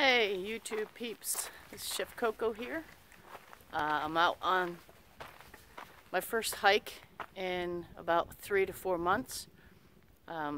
Hey YouTube peeps, it's Chef Coco here. I'm out on my first hike in about 3 to 4 months. I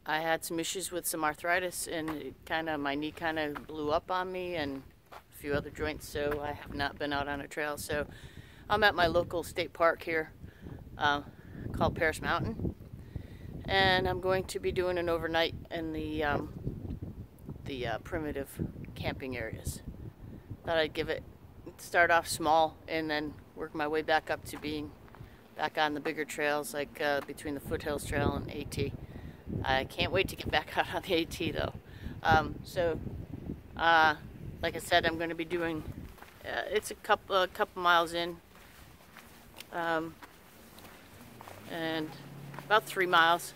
had some issues with some arthritis and my knee kind of blew up on me and a few other joints, so I have not been out on a trail. So I'm at my local state park here called Paris Mountain, and I'm going to be doing an overnight in the primitive camping areas. Thought I'd start off small and then work my way back up to being back on the bigger trails, like between the Foothills Trail and AT. I can't wait to get back out on the AT though. Like I said, I'm going to be doing. It's a couple miles in, and about 3 miles.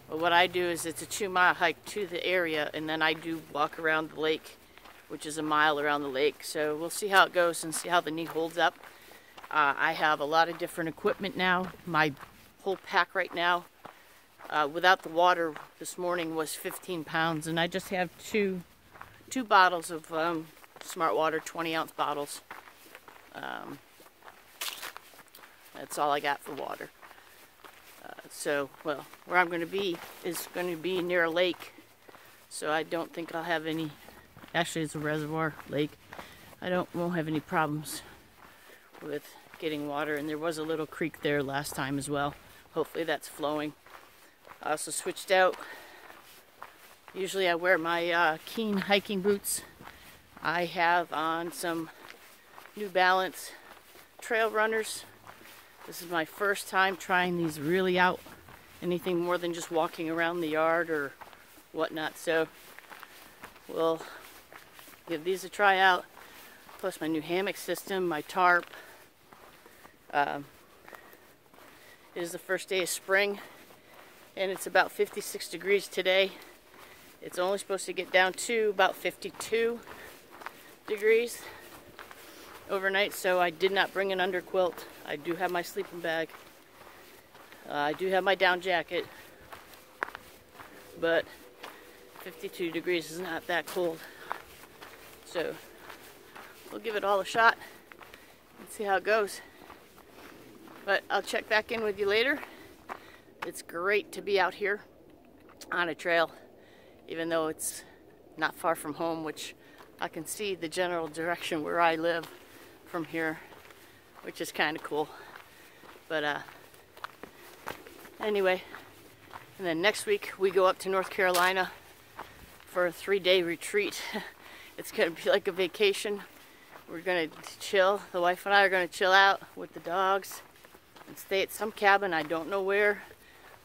But what I do is it's a 2-mile hike to the area, and then I do walk around the lake, which is a mile around the lake. So we'll see how it goes and see how the knee holds up. I have a lot of different equipment now. My whole pack right now, without the water this morning, was 15 pounds, and I just have two bottles of Smart Water 20-ounce bottles. That's all I got for water. Where I'm going to be is going to be near a lake, so I don't think I'll have any. Actually, it's a reservoir lake. Won't have any problems with getting water, and there was a little creek there last time as well. Hopefully that's flowing. I also switched out. Usually I wear my Keen hiking boots. I have on some New Balance trail runners. This is my first time trying these really out. Anything more than just walking around the yard or whatnot. So we'll give these a try out. Plus my new hammock system, my tarp. It is the first day of spring, and it's about 56 degrees today. It's only supposed to get down to about 52 degrees overnight, so I did not bring an underquilt. I do have my sleeping bag. I do have my down jacket, but 52 degrees is not that cold. So we'll give it all a shot and see how it goes. But I'll check back in with you later. It's great to be out here on a trail, even though it's not far from home, which I can see the general direction where I live from here, which is kind of cool. But anyway, and then next week we go up to North Carolina for a 3-day retreat. It's going to be like a vacation. We're going to chill. The wife and I are going to chill out with the dogs and stay at some cabin. I don't know where,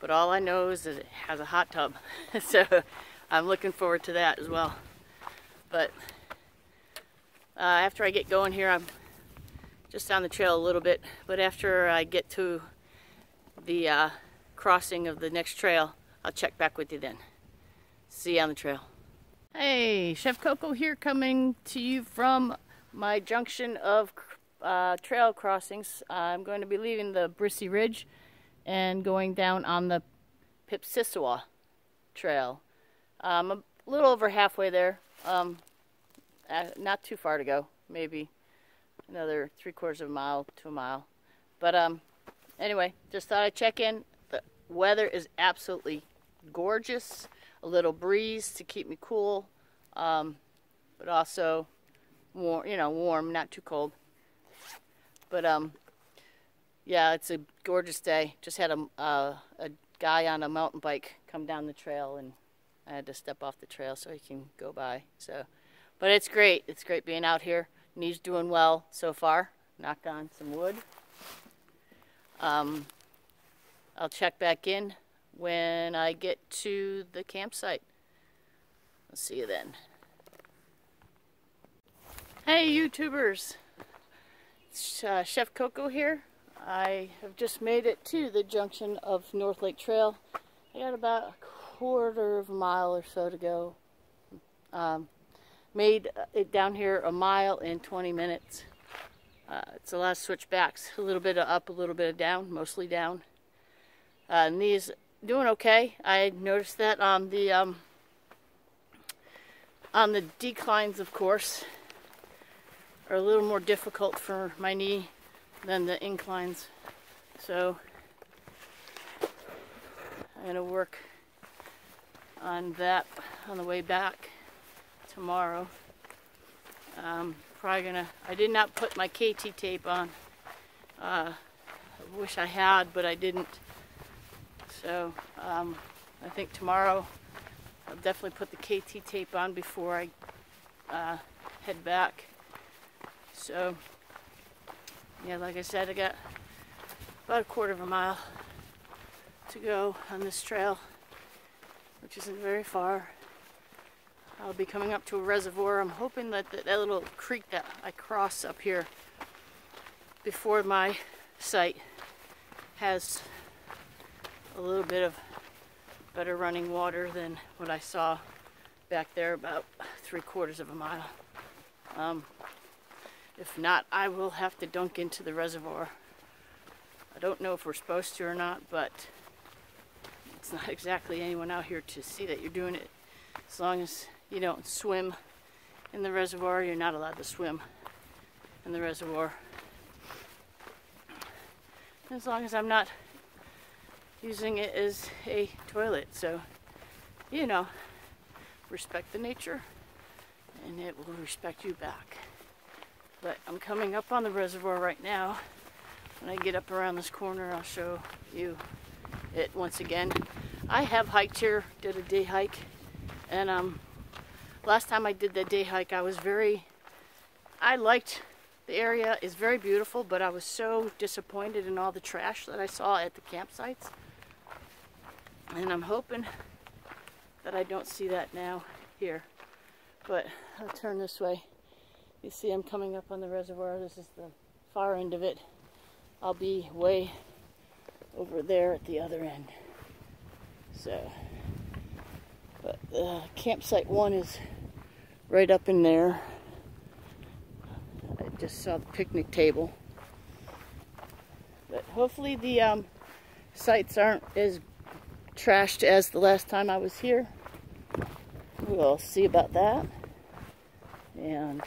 but all I know is that it has a hot tub. So I'm looking forward to that as well. But after I get going here, I'm just on the trail a little bit, but after I get to the crossing of the next trail, I'll check back with you then. See you on the trail. Hey, Chef Coco here, coming to you from my junction of trail crossings. I'm going to be leaving the Brissy Ridge and going down on the Pipsissewa Trail. I'm a little over halfway there. Not too far to go, maybe another 3/4 of a mile to a mile. But anyway, just thought I'd check in. The weather is absolutely gorgeous. A little breeze to keep me cool, but also warm, warm, not too cold. But yeah, it's a gorgeous day. Just had a guy on a mountain bike come down the trail, and I had to step off the trail so he can go by. So, but it's great. It's great being out here. Knee's doing well so far. Knocked on some wood. I'll check back in when I get to the campsite. I'll see you then. Hey YouTubers, it's Chef Coco here. I have just made it to the junction of North Lake Trail. I got about a 1/4 of a mile or so to go. Made it down here a mile in 20 minutes. It's a lot of switchbacks, a little bit of up, a little bit of down, mostly down. Knees doing okay. I noticed that on the on the declines, of course, are a little more difficult for my knee than the inclines. So I'm going to work on that on the way back tomorrow. Probably gonna, I did not put my KT tape on. I wish I had, but I didn't. So I think tomorrow I'll definitely put the KT tape on before I head back. So yeah, like I said, I got about a quarter of a mile to go on this trail, which isn't very far. I'll be coming up to a reservoir. I'm hoping that that little creek that I cross up here before my site has a little bit of better running water than what I saw back there, about 3/4 of a mile. If not, I will have to dunk into the reservoir. I don't know if we're supposed to or not, but it's not exactly anyone out here to see that you're doing it. As long as you don't swim in the reservoir, you're not allowed to swim in the reservoir. As long as I'm not using it as a toilet. So, you know, respect the nature and it will respect you back. But I'm coming up on the reservoir right now. When I get up around this corner, I'll show you it once again. I have hiked here, did a day hike, and last time I did that day hike, I liked the area. It's very beautiful, but I was so disappointed in all the trash that I saw at the campsites. And I'm hoping that I don't see that now here. But I'll turn this way. You see I'm coming up on the reservoir. This is the far end of it. I'll be way over there at the other end. So, but campsite 1 is right up in there. I just saw the picnic table. But hopefully the sites aren't as trashed as the last time I was here. We'll see about that. And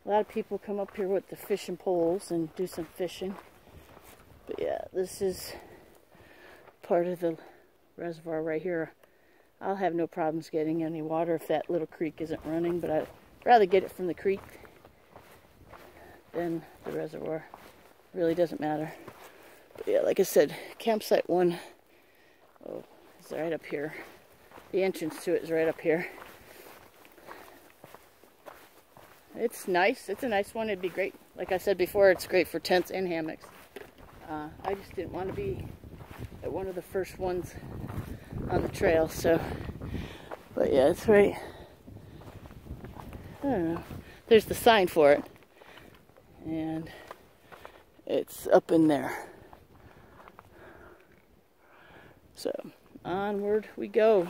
a lot of people come up here with the fishing poles and do some fishing. But yeah, this is part of the reservoir right here. I'll have no problems getting any water if that little creek isn't running, but I'd rather get it from the creek than the reservoir. Really doesn't matter. But yeah, like I said, campsite 1 is right up here. The entrance to it is right up here. It's nice. It's a nice one. It'd be great. Like I said before, it's great for tents and hammocks. I just didn't want to be at one of the first ones on the trail, so. But yeah, it's right. I don't know. There's the sign for it. And it's up in there. So, onward we go.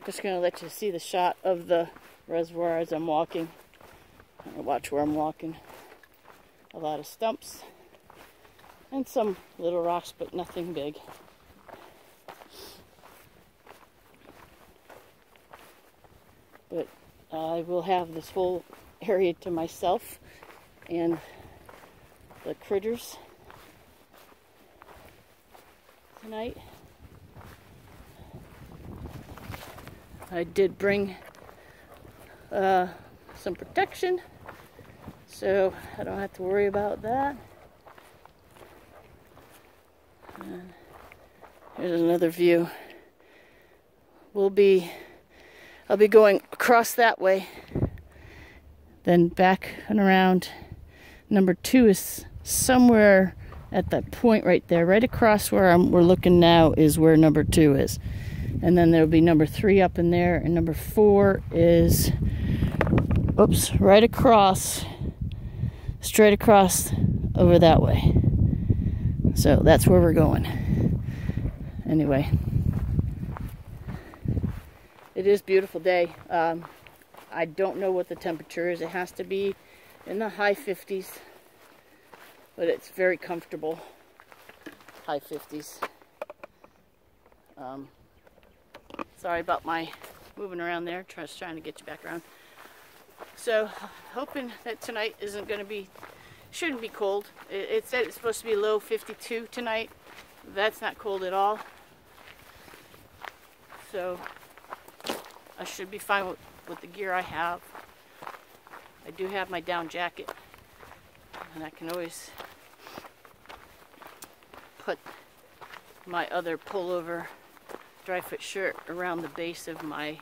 Just going to let you see the shot of the reservoir as I'm walking. Watch where I'm walking. A lot of stumps and some little rocks, but nothing big. But I will have this whole area to myself and the critters tonight. I did bring some protection, so I don't have to worry about that. And here's another view. I'll be going across that way, then back and around. Number 2 is somewhere at that point right there, right across where we're looking now is where number 2 is. And then there'll be number 3 up in there, and number 4 is, oops, right across, straight across over that way. So that's where we're going. Anyway, it is a beautiful day. I don't know what the temperature is. It has to be in the high 50s, but it's very comfortable. High 50s. Sorry about my moving around there. Just trying to get you back around. So, hoping that tonight isn't going to be, shouldn't be cold. It said it's supposed to be low 52 tonight. That's not cold at all. So, I should be fine with the gear I have. I do have my down jacket, and I can always put my other pullover dry fit shirt around the base of my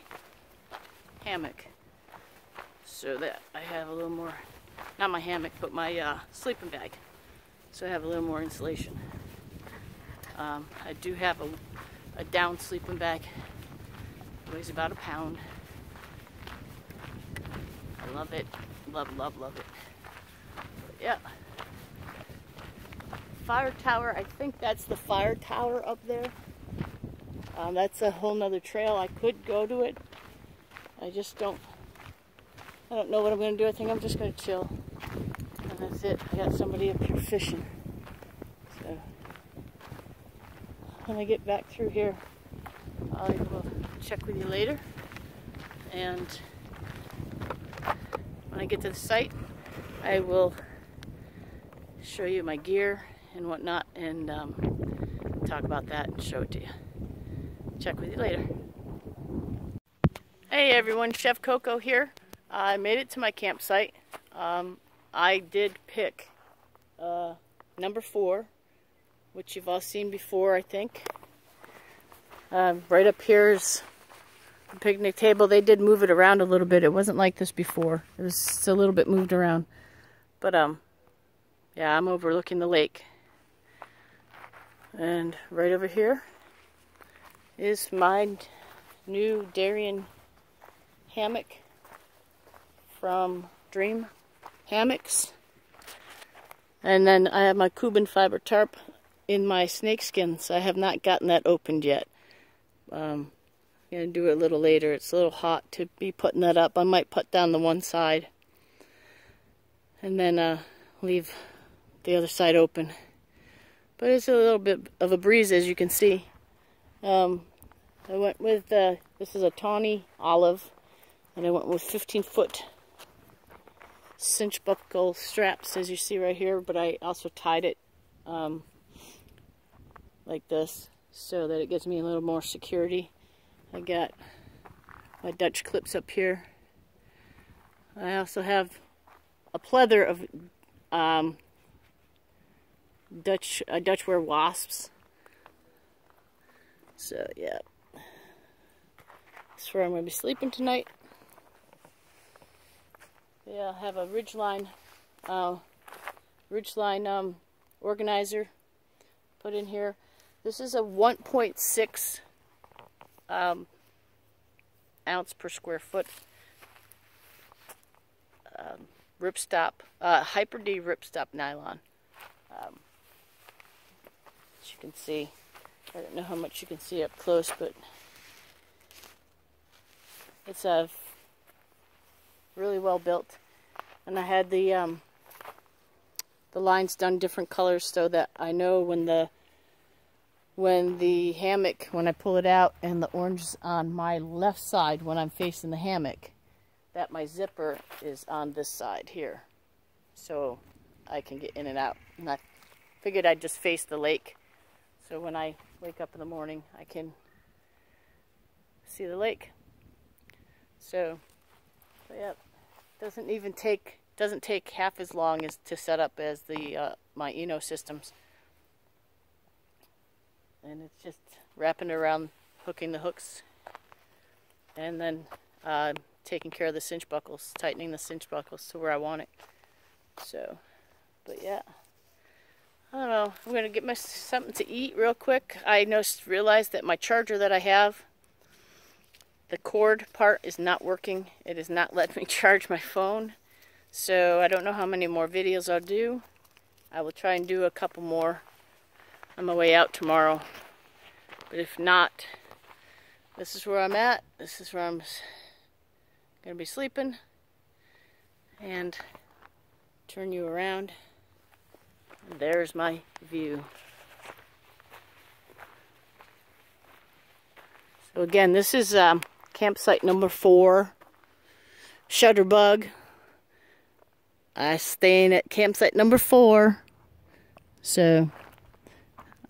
hammock so that I have a little more, not my hammock, but my sleeping bag, so I have a little more insulation. I do have a down sleeping bag. It weighs about 1 pound. I love it. Love it. But yeah. Fire tower, I think that's the fire tower up there. That's a whole nother trail. I could go to it. I don't know what I'm going to do. I think I'm just going to chill. And that's it. I got somebody up here fishing. So, when I get back through here, I will check with you later. And when I get to the site, I will show you my gear and whatnot, and talk about that and show it to you. Check with you later. Hey everyone, Chef Coco here. I made it to my campsite. I did pick number 4, which you've all seen before, I think. Right up here is the picnic table. They did move it around a little bit. It wasn't like this before. It was just a little bit moved around. But yeah, I'm overlooking the lake. And right over here is my new Darien hammock from Dream Hammocks. And then I have my Cuban fiber tarp in my snakeskins. I have not gotten that opened yet. I'm going to do it a little later. It's a little hot to be putting that up. I might put down the one side and then leave the other side open. But it's a little bit of a breeze, as you can see. I went with, this is a tawny olive, and I went with 15-foot cinch buckle straps, as you see right here, but I also tied it like this so that it gives me a little more security. I got my Dutch clips up here. I also have a pleather of Dutch wear wasps. So yeah, that's where I'm going to be sleeping tonight. Yeah, I have a Ridgeline organizer put in here. This is a 1.6 ounce per square foot ripstop, Hyper D ripstop nylon. As you can see, I don't know how much you can see up close, but it's really well built. And I had the lines done different colors so that I know when the hammock, when I pull it out and the orange is on my left side when I'm facing the hammock, that my zipper is on this side here, so I can get in and out. And I figured I'd just face the lake, so when I wake up in the morning I can see the lake. So yeah, doesn't take half as long as to set up as the my Eno systems. And it's just wrapping it around, hooking the hooks, and then taking care of the cinch buckles, tightening the cinch buckles to where I want it. So, but yeah, I don't know. I'm gonna get something to eat real quick. I realized that my charger that I have, the cord part is not working. It is not letting me charge my phone. So I don't know how many more videos I'll do. I will try and do a couple more on my way out tomorrow. But if not, this is where I'm at. This is where I'm going to be sleeping. And turn you around. And there's my view. So again, this is campsite number 4, Shutterbug. I'm staying at campsite number 4, so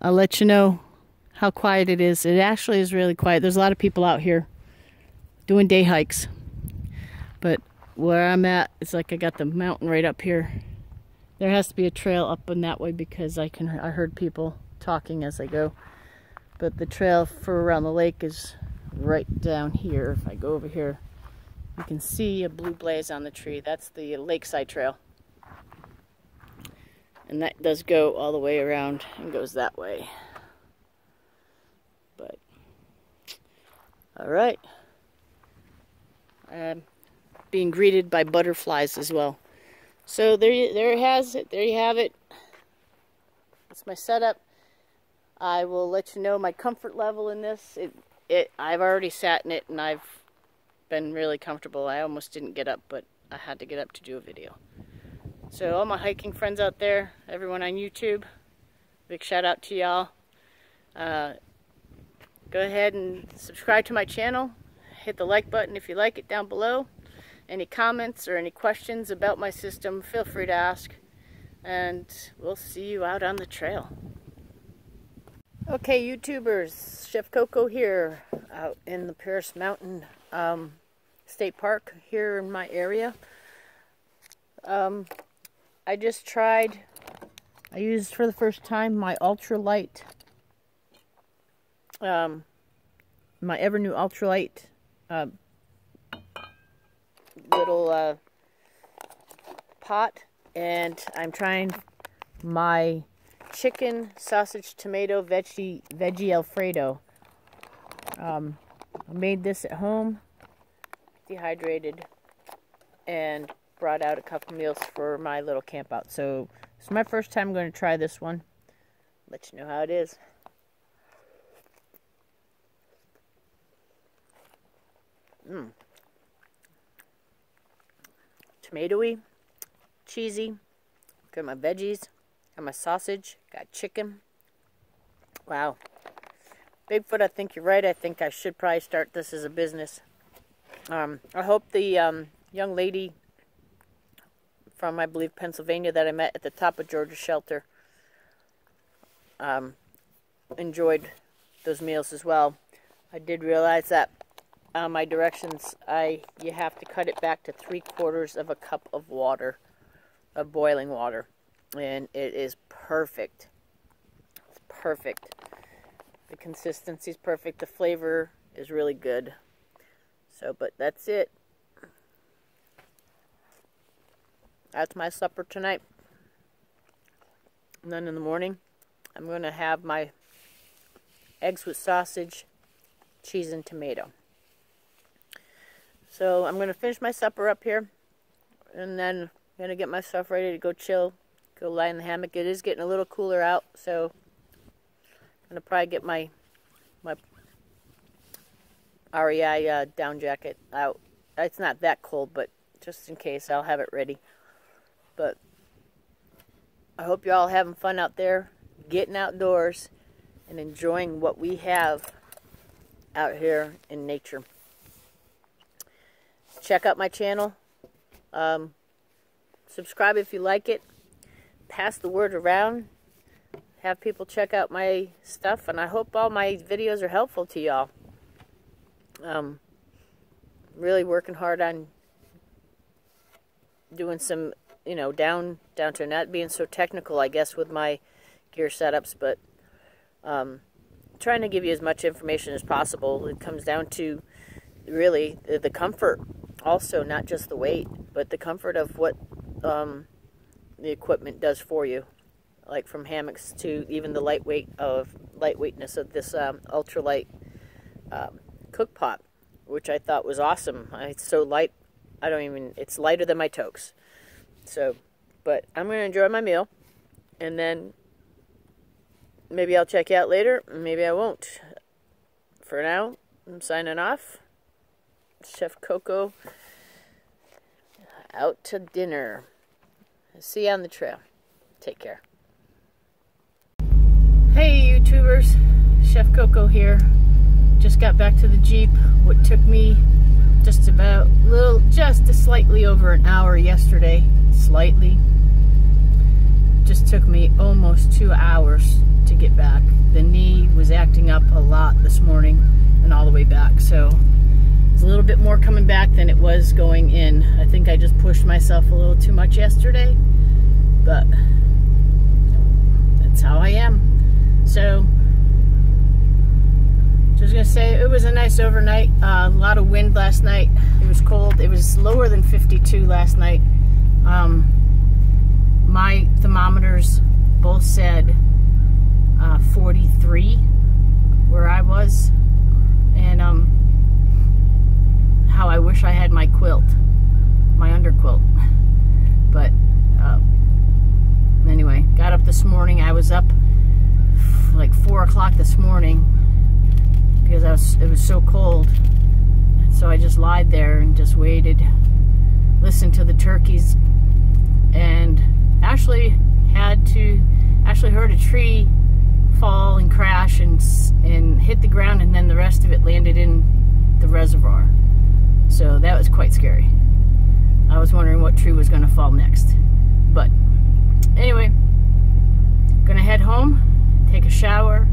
I'll let you know how quiet it is. It actually is really quiet. There's a lot of people out here doing day hikes, but where I'm at, it's like I got the mountain right up here. There has to be a trail up and that way because I heard people talking as I go. But the trail for around the lake is right down here. If I go over here, you can see a blue blaze on the tree. That's the lakeside trail. And that does go all the way around and goes that way. But, alright. I'm being greeted by butterflies as well. So there you have it. That's my setup. I will let you know my comfort level in this. I've already sat in it and I've been really comfortable. I almost didn't get up, but I had to get up to do a video. So all my hiking friends out there, everyone on YouTube, big shout out to y'all. Go ahead and subscribe to my channel. Hit the like button if you like it down below. Any comments or any questions about my system, feel free to ask. And we'll see you out on the trail. Okay, YouTubers, Chef Coco here, out in the Paris Mountain State Park here in my area. I just tried, I used for the first time my ultralight, my Evernew ultralight little pot, and I'm trying my chicken, sausage, tomato, veggie Alfredo. I made this at home, dehydrated, and brought out a couple meals for my little camp out. So it's my first time going to try this one. Let you know how it is. Tomatoey, cheesy. Got my veggies. Got my sausage, got chicken. Wow. Bigfoot, I think you're right. I think I should probably start this as a business. I hope the young lady from, I believe, Pennsylvania that I met at the top of Georgia Shelter enjoyed those meals as well. I did realize that my directions, you have to cut it back to 3/4 of a cup of water, of boiling water. And it is perfect. It's perfect. The consistency is perfect. The flavor is really good. So, but that's it. That's my supper tonight. And then in the morning, I'm going to have my eggs with sausage, cheese, and tomato. So I'm going to finish my supper up here. And then I'm going to get myself ready to go chill. Go lie in the hammock. It is getting a little cooler out, so I'm going to probably get my REI down jacket out. It's not that cold, but just in case, I'll have it ready. But I hope you're all having fun out there, getting outdoors, and enjoying what we have out here in nature. Check out my channel. Subscribe if you like it. Pass the word around, have people check out my stuff, and I hope all my videos are helpful to y'all. Really working hard on doing some, down to not being so technical, I guess, with my gear setups, but trying to give you as much information as possible. It comes down to really the comfort, also, not just the weight, but the comfort of what the equipment does for you, like from hammocks to even the lightweightness of this ultralight cook pot, which I thought was awesome. It's so light, it's lighter than my toques. So, but I'm going to enjoy my meal, and then maybe I'll check you out later, maybe I won't. For now, I'm signing off. Chef Coco, out to dinner. See you on the trail. Take care. Hey YouTubers, Chef Coco here. just got back to the Jeep. What took me just slightly over an hour yesterday, just took me almost 2 hours to get back. The knee was acting up a lot this morning and all the way back, so it's a little bit more coming back than it was going in. I think I just pushed myself a little too much yesterday, but that's how I am. So just gonna say it was a nice overnight. A lot of wind last night. It was cold. It was lower than 52 last night. My thermometers both said 43 where I was, and how I wish I had my quilt, my underquilt. But anyway, got up this morning. I was up like 4 o'clock this morning because it was so cold. So I just lied there and just waited, listened to the turkeys, and actually heard a tree fall and crash and hit the ground, and then the rest of it landed in the reservoir. So that was quite scary. I was wondering what tree was going to fall next. But anyway, gonna head home, take a shower,